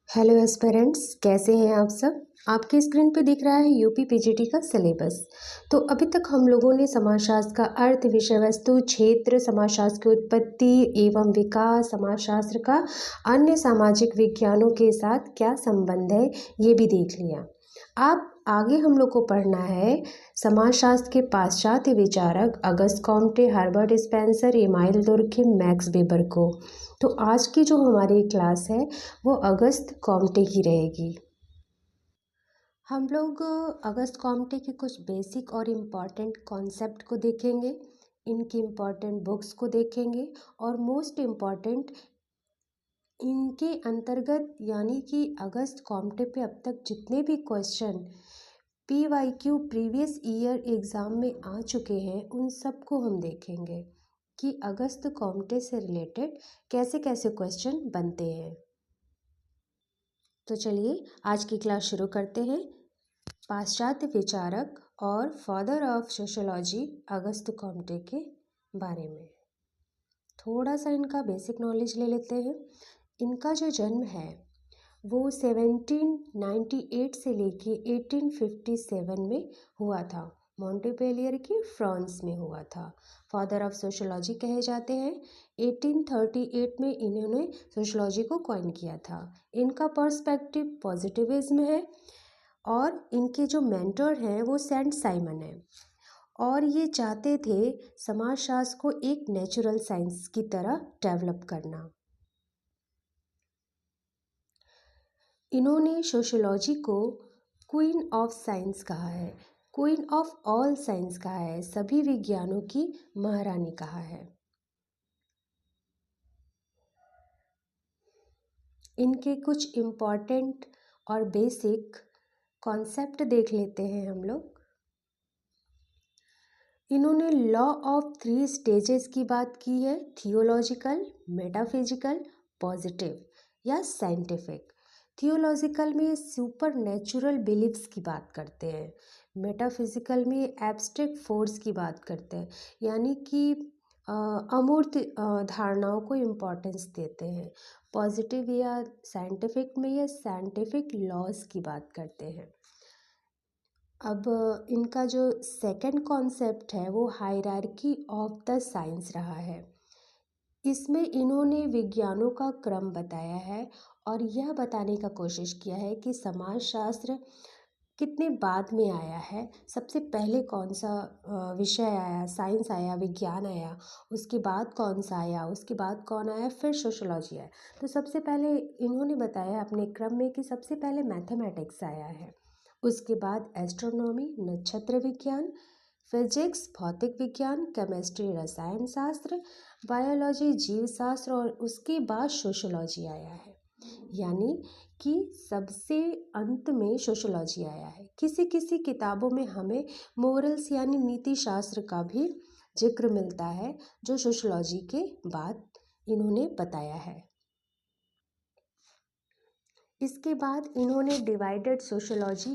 Hello aspirants, कैसे हैं आप सब। आपकी स्क्रीन पे दिख रहा है यूपी पीजीटी का सिलेबस। तो अभी तक हम लोगों ने समाजशास्त्र का अर्थ, विषय वस्तु, क्षेत्र, समाजशास्त्र की उत्पत्ति एवं विकास, समाजशास्त्र का अन्य सामाजिक विज्ञानों के साथ क्या संबंध है ये भी देख लिया। अब आगे हम लोग को पढ़ना है समाजशास्त्र के पाश्चात्य विचारक Auguste Comte, Herbert Spencer, Emile Durkheim, Max Weber को। तो आज की जो हमारी क्लास है वो अगस्त कॉम्टे की रहेगी। हम लोग अगस्त कॉम्टे के कुछ बेसिक और इम्पॉर्टेंट कॉन्सेप्ट को देखेंगे, इनकी इम्पॉर्टेंट बुक्स को देखेंगे और मोस्ट इम्पॉर्टेंट इनके अंतर्गत यानी कि अगस्त कॉम्टे पे अब तक जितने भी question PYQ previous year exam में आ चुके हैं उन सब को हम देखेंगे कि अगस्त कॉम्टे से रिलेटेड कैसे कैसे क्वेश्चन बनते हैं। तो चलिए आज की क्लास शुरू करते हैं। पाश्चात्य विचारक और father of sociology August Comte के बारे में थोड़ा सा इनका बेसिक नॉलेज ले लेते हैं। इनका जो जन्म है वो 1798 से लेके 1857 में हुआ था। मॉन्टेपेलियर की फ्रांस में हुआ था। फादर ऑफ सोशियोलॉजी कहे जाते हैं। 1838 में इन्होंने सोशियोलॉजी को कॉइन किया था। इनका पर्सपेक्टिव पॉजिटिविज्म है और इनके जो मेंटर हैं वो सेंट साइमन है और ये चाहते थे समाजशास्त्र को एक नेचुरल साइंस की तरह डेवलप करना। इन्होंने सोशियोलॉजी को क्वीन ऑफ साइंस कहा है, क्वीन ऑफ ऑल साइंस कहा है, सभी विज्ञानों की महारानी कहा है। इनके कुछ इम्पॉर्टेंट और बेसिक कॉन्सेप्ट देख लेते हैं हम लोग। इन्होंने लॉ ऑफ 3 स्टेजेस की बात की है, थियोलॉजिकल, मेटाफिजिकल, पॉजिटिव या साइंटिफिक। थियोलॉजिकल में सुपर नेचुरल बिलीव्स की बात करते हैं, मेटाफिजिकल में एब्स्ट्रैक्ट फोर्स की बात करते हैं यानी कि अमूर्त धारणाओं को इम्पोर्टेंस देते हैं। पॉजिटिव या साइंटिफिक में ये साइंटिफिक लॉज की बात करते हैं। अब इनका जो सेकंड कॉन्सेप्ट है वो हायरार्की ऑफ द साइंस रहा है। इसमें इन्होंने विज्ञानों का क्रम बताया है और यह बताने का कोशिश किया है कि समाजशास्त्र कितने बाद में आया है, सबसे पहले कौन सा विषय आया, साइंस आया, विज्ञान आया, उसके बाद कौन सा आया, उसके बाद कौन आया, फिर सोशियोलॉजी आया। तो सबसे पहले इन्होंने बताया अपने क्रम में कि सबसे पहले मैथमेटिक्स आया है, उसके बाद एस्ट्रोनॉमी, नक्षत्र विज्ञान, फिजिक्स, भौतिक विज्ञान, केमिस्ट्री, रसायन शास्त्र, बायोलॉजी, जीवशास्त्र और उसके बाद सोशियोलॉजी आया है। यानी कि सबसे अंत में सोशियोलॉजी आया है। किसी किसी किताबों में हमें मोरल्स यानी नीति शास्त्र का भी जिक्र मिलता है जो सोशियोलॉजी के बाद इन्होंने बताया है। इसके बाद इन्होंने divided sociology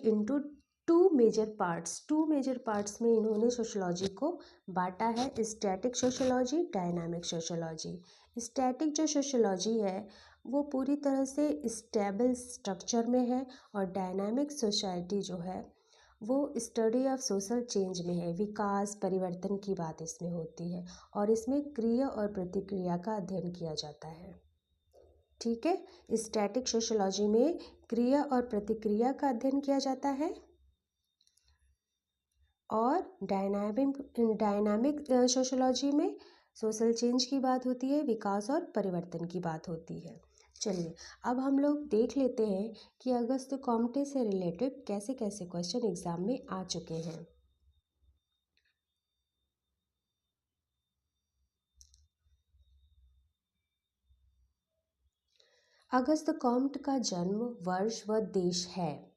into two major parts में इन्होंने सोशियोलॉजी को बांटा है, static sociology, dynamic sociology. Static जो सोशियोलॉजी है वो पूरी तरह से स्टेबल स्ट्रक्चर में है और डायनामिक सोसाइटी जो है वो स्टडी ऑफ सोशल चेंज में है, विकास परिवर्तन की बात इसमें होती है और इसमें क्रिया और प्रतिक्रिया का अध्ययन किया जाता है। ठीक है, स्टैटिक सोशियोलॉजी में क्रिया और प्रतिक्रिया का अध्ययन किया जाता है और डायनामिक सोशियोलॉजी में सोशल चेंज की बात होती है, विकास और परिवर्तन की बात होती है। चलिए अब हम लोग देख लेते हैं कि अगस्त कॉम्टे से रिलेटेड कैसे कैसे क्वेश्चन एग्जाम में आ चुके हैं। अगस्त कॉम्ट का जन्म वर्ष व देश है,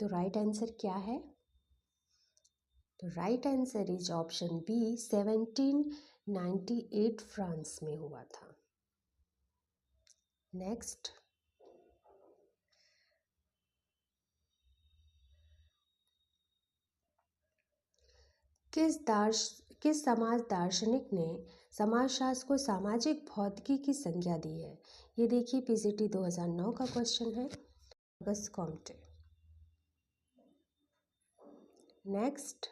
तो राइट आंसर क्या है? तो right answer is option B, 1798 France में हुआ था। नेक्स्ट, किस समाज दार्शनिक ने समाजशास्त्र को सामाजिक भौतिकी की संज्ञा दी है? ये देखिए पीजीटी 2009 का क्वेश्चन है, अगस्त कॉम्टे। नेक्स्ट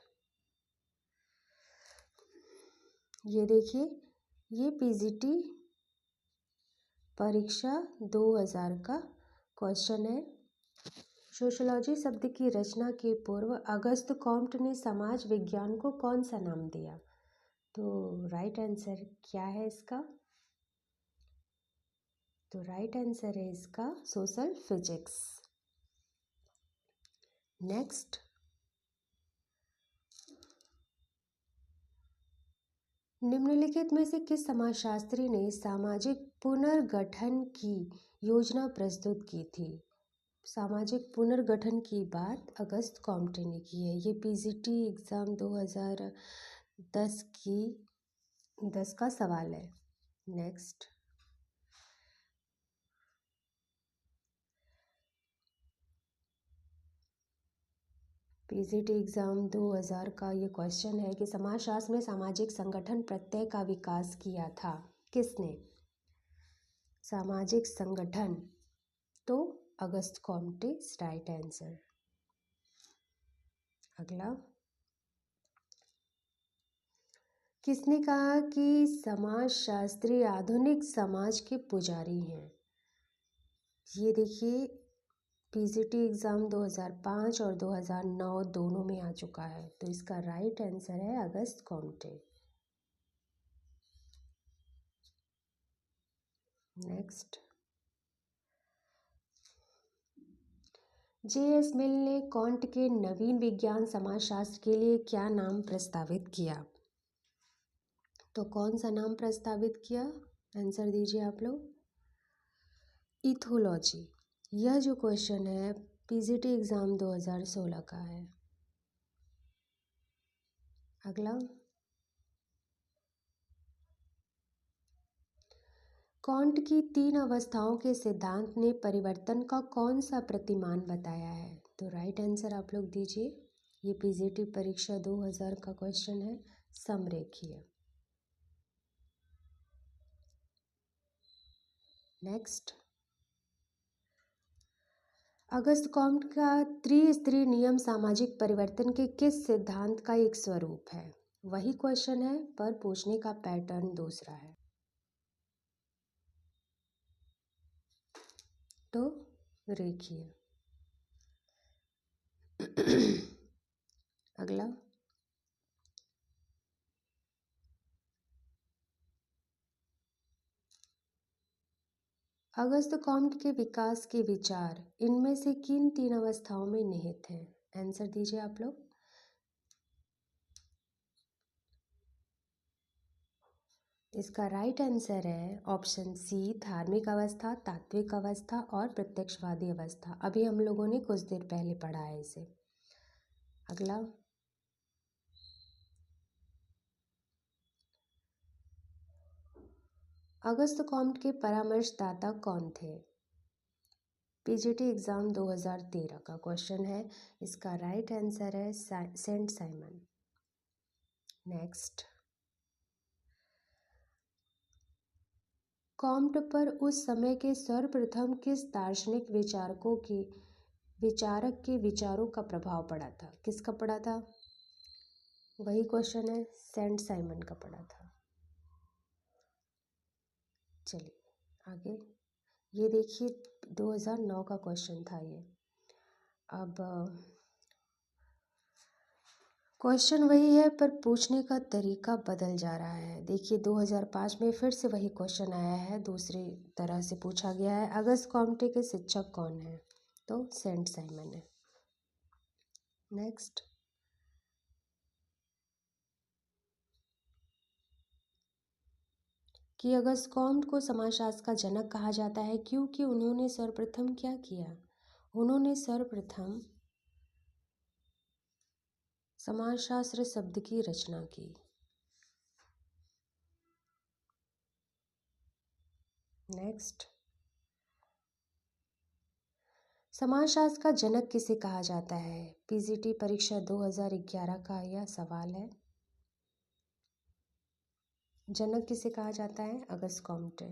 ये देखिए, ये पीजीटी परीक्षा 2000 का क्वेश्चन है। सोशियोलॉजी शब्द की रचना के पूर्व अगस्त कॉम्ट ने समाज विज्ञान को कौन सा नाम दिया? तो राइट आंसर क्या है इसका? तो राइट आंसर है इसका सोशल फिजिक्स। नेक्स्ट निम्नलिखित में से किस समाजशास्त्री ने सामाजिक पुनर्गठन की योजना प्रस्तुत की थी? सामाजिक पुनर्गठन की बात अगस्त कॉम्टे ने की है। ये पीजीटी एग्ज़ाम 2010 का सवाल है। नेक्स्ट पीजीटी एग्ज़ाम 2000 का ये क्वेश्चन है कि समाजशास्त्र में सामाजिक संगठन प्रत्यय का विकास किया था किसने? सामाजिक संगठन, तो अगस्त कॉम्टे राइट आंसर। अगला, किसने कहा कि समाजशास्त्री आधुनिक समाज के पुजारी हैं? ये देखिए पीजीटी एग्ज़ाम 2005 और 2009 दोनों में आ चुका है, तो इसका राइट आंसर है Auguste Comte. Next, J S. Mill ने कांट के नवीन विज्ञान समाजशास्त्र के लिए क्या नाम प्रस्तावित किया? तो कौन सा नाम प्रस्तावित किया? आंसर दीजिए आप लोग। इथोलॉजी। यह जो क्वेश्चन है पीजीटी एग्ज़ाम 2016 का है। अगला, कांट की 3 अवस्थाओं के सिद्धांत ने परिवर्तन का कौन सा प्रतिमान बताया है? तो राइट आंसर आप लोग दीजिए। ये पीजीटी परीक्षा 2000 का क्वेश्चन है, समरेखीय। नेक्स्ट, अगस्त कॉम्ट का त्रिस्तरीय नियम सामाजिक परिवर्तन के किस सिद्धांत का एक स्वरूप है? वही क्वेश्चन है पर पूछने का पैटर्न दूसरा है। तो रेखीय। अगला, अगस्त कॉम्ट के विकास के विचार इनमें से किन 3 अवस्थाओं में निहित हैं? आंसर दीजिए आप लोग। इसका राइट आंसर है ऑप्शन सी, धार्मिक अवस्था, तात्विक अवस्था और प्रत्यक्षवादी अवस्था। अभी हम लोगों ने कुछ देर पहले पढ़ा है इसे। अगला, अगस्त कॉम्ट के परामर्शदाता कौन थे? पीजीटी एग्ज़ाम 2013 का क्वेश्चन है, इसका राइट आंसर है सेंट साइमन। नेक्स्ट, कॉम्ट पर उस समय के सर्वप्रथम किस दार्शनिक विचारक के विचारों का प्रभाव पड़ा था? किसका पड़ा था? वही क्वेश्चन है, सेंट साइमन का पड़ा था। चलिए आगे, ये देखिए 2009 का क्वेश्चन था ये। अब क्वेश्चन वही है पर पूछने का तरीका बदल जा रहा है। देखिए 2005 में फिर से वही क्वेश्चन आया है, दूसरी तरह से पूछा गया है। अगस्त कॉम्टे के शिक्षक कौन है? तो सेंट साइमन है। नेक्स्ट, कि अगस्त कॉम्ट को समाजशास्त्र का जनक कहा जाता है क्योंकि उन्होंने सर्वप्रथम क्या किया? उन्होंने सर्वप्रथम समाजशास्त्र शब्द की रचना की। नेक्स्ट, समाजशास्त्र का जनक किसे कहा जाता है? पीजीटी परीक्षा 2011 का यह सवाल है। जनक किसे कहा जाता है? Auguste Comte.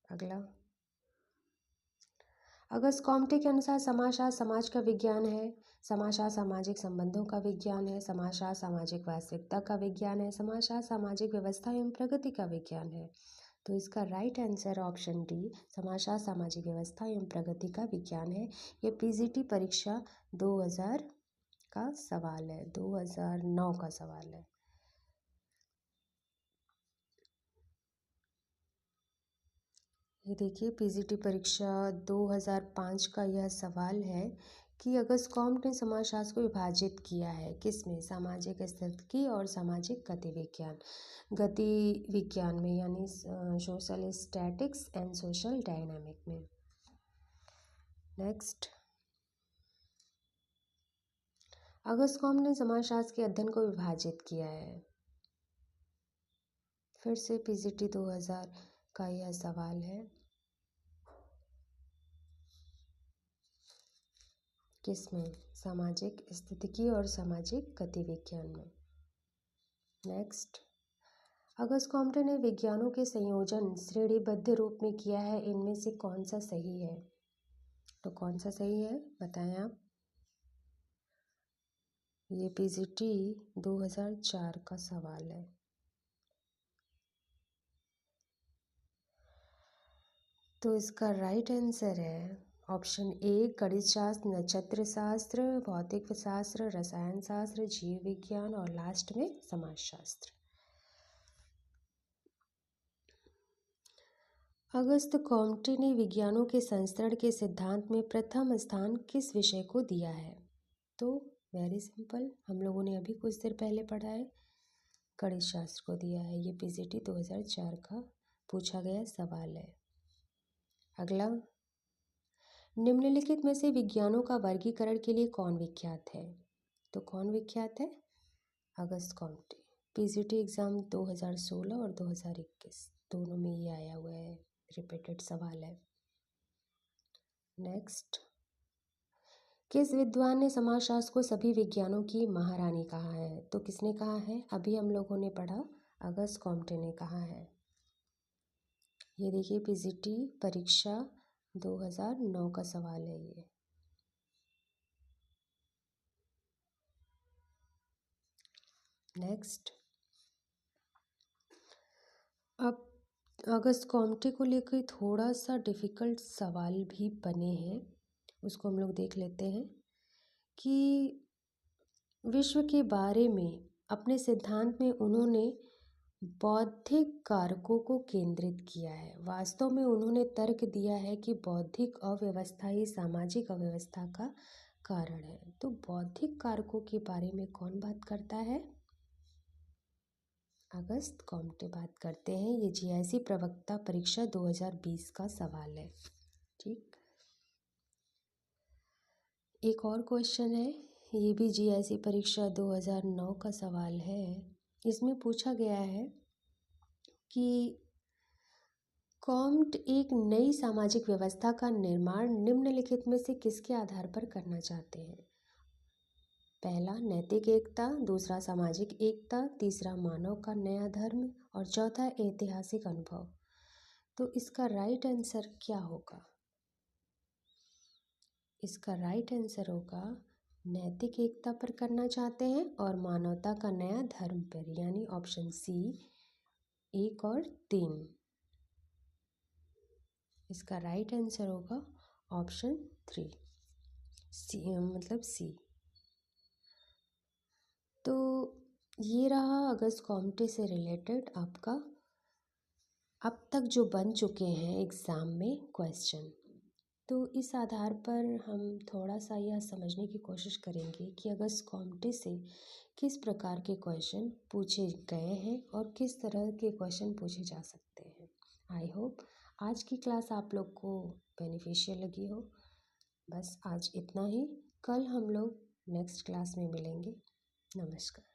अगला, अगस्त कॉम्टे के अनुसार समाजशास्त्र समाज का विज्ञान है। समाजशास्त्र सामाजिक संबंधों का विज्ञान है। समाजशास्त्र सामाजिक वास्तविकता का विज्ञान है। समाजशास्त्र सामाजिक व्यवस्था एवं प्रगति का विज्ञान है। तो इसका राइट आंसर ऑप्शन डी, समाजशास्त्र सामाजिक व्यवस्था एवं प्रगति का विज्ञान है। ये पीजीटी परीक्षा 2000 का सवाल है, 2009 का सवाल है। ये देखिए पीजीटी परीक्षा 2005 का यह सवाल है कि अगस्त कॉम्टे ने समाजशास्त्र को विभाजित किया है किसमें? सामाजिक स्थितिकी और सामाजिक गति विज्ञान में, यानी social statics and social dynamic में। नेक्स्ट, अगस्त कॉम्टे ने समाजशास्त्र के अध्ययन को विभाजित किया है। फिर से पीजीटी 2000 का यह सवाल है, किसमें? सामाजिक स्थितिकी और सामाजिक गति विज्ञान में। नेक्स्ट, अगस्त कॉम्टे ने विज्ञानों के संयोजन श्रेणीबद्ध रूप में किया है, इनमें से कौन सा सही है? तो कौन सा सही है बताएं आप। ये पीजीटी 2004 का सवाल है। तो इसका राइट आंसर है ऑप्शन ए, गणित शास्त्र, नक्षत्र शास्त्र, भौतिक शास्त्र, रसायन शास्त्र, जीव विज्ञान और लास्ट में समाजशास्त्र। अगस्त कॉम्टे ने विज्ञानों के संस्करण के सिद्धांत में प्रथम स्थान किस विषय को दिया है? तो वेरी सिंपल, हम लोगों ने अभी कुछ देर पहले पढ़ा है, गणित शास्त्र को दिया है। ये पीजीटी 2004 का पूछा गया सवाल है। अगला, निम्नलिखित में से विज्ञानों का वर्गीकरण के लिए कौन विख्यात है? तो कौन विख्यात है? Auguste Comte. पीजीटी एग्ज़ाम 2016 और 2021 दोनों में ये आया हुआ है, रिपीटेड सवाल है। नेक्स्ट, किस विद्वान ने समाजशास्त्र को सभी विज्ञानों की महारानी कहा है? तो किसने कहा है? अभी हम लोगों ने पढ़ा, अगस्त कॉम्टे ने कहा है। ये देखिए पीजीटी परीक्षा 2009 का सवाल है ये। नेक्स्ट, अब अगस्त कॉम्टे को लेकर थोड़ा सा डिफ़िकल्ट सवाल भी बने हैं, उसको हम लोग देख लेते हैं कि विश्व के बारे में अपने सिद्धांत में उन्होंने बौद्धिक कारकों को केंद्रित किया है। वास्तव में उन्होंने तर्क दिया है कि बौद्धिक अव्यवस्था ही सामाजिक अव्यवस्था का कारण है। तो बौद्धिक कारकों के बारे में कौन बात करता है? अगस्त कॉम्टे बात करते हैं। ये जीआईसी प्रवक्ता परीक्षा 2020 का सवाल है। ठीक, एक और क्वेश्चन है, ये भी जीआईसी परीक्षा 2009 का सवाल है। इसमें पूछा गया है कि कॉम्ट एक नई सामाजिक व्यवस्था का निर्माण निम्नलिखित में से किसके आधार पर करना चाहते हैं? पहला नैतिक एकता, दूसरा सामाजिक एकता, तीसरा मानव का नया धर्म और चौथा ऐतिहासिक अनुभव। तो इसका राइट आंसर क्या होगा? इसका राइट आंसर होगा नैतिक एकता पर करना चाहते हैं और मानवता का नया धर्म पर, यानी ऑप्शन सी 1 और 3। इसका राइट आंसर होगा ऑप्शन 3, सी, मतलब सी। तो ये रहा अगस्त कॉम्टे से रिलेटेड आपका अब तक जो बन चुके हैं एग्ज़ाम में क्वेश्चन। तो इस आधार पर हम थोड़ा सा यह समझने की कोशिश करेंगे कि अगस्त कॉम्टे से किस प्रकार के क्वेश्चन पूछे गए हैं और किस तरह के क्वेश्चन पूछे जा सकते हैं। आई होप आज की क्लास आप लोग को बेनिफिशियल लगी हो। बस आज इतना ही, कल हम लोग नेक्स्ट क्लास में मिलेंगे। नमस्कार।